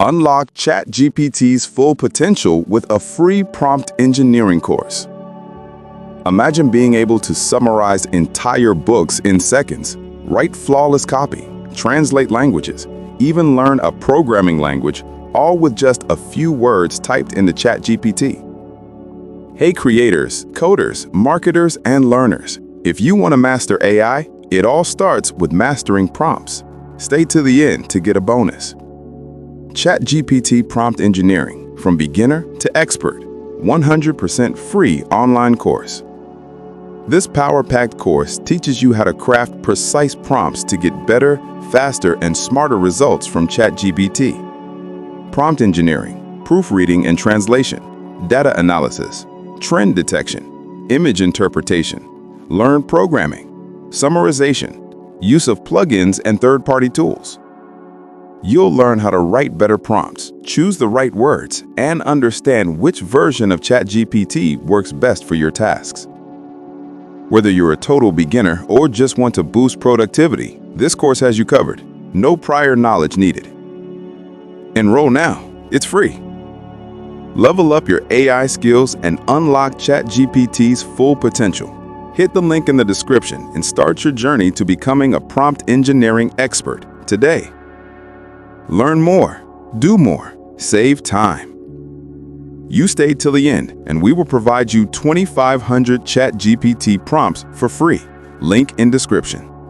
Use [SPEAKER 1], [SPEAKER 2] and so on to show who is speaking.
[SPEAKER 1] Unlock ChatGPT's full potential with a free prompt engineering course. Imagine being able to summarize entire books in seconds, write flawless copy, translate languages, even learn a programming language, all with just a few words typed into ChatGPT. Hey creators, coders, marketers, and learners. If you want to master AI, it all starts with mastering prompts. Stay to the end to get a bonus. ChatGPT Prompt Engineering, from beginner to expert, 100% free online course. This power-packed course teaches you how to craft precise prompts to get better, faster, and smarter results from ChatGPT. Prompt engineering, proofreading and translation, data analysis, trend detection, image interpretation, learn programming, summarization, use of plugins and third-party tools. You'll learn how to write better prompts, choose the right words, and understand which version of ChatGPT works best for your tasks. Whether you're a total beginner or just want to boost productivity, this course has you covered. No prior knowledge needed. Enroll now. It's free. Level up your AI skills and unlock ChatGPT's full potential. Hit the link in the description and start your journey to becoming a prompt engineering expert today. Learn more, do more, save time. You stayed till the end, and we will provide you 2,500 ChatGPT prompts for free. Link in description.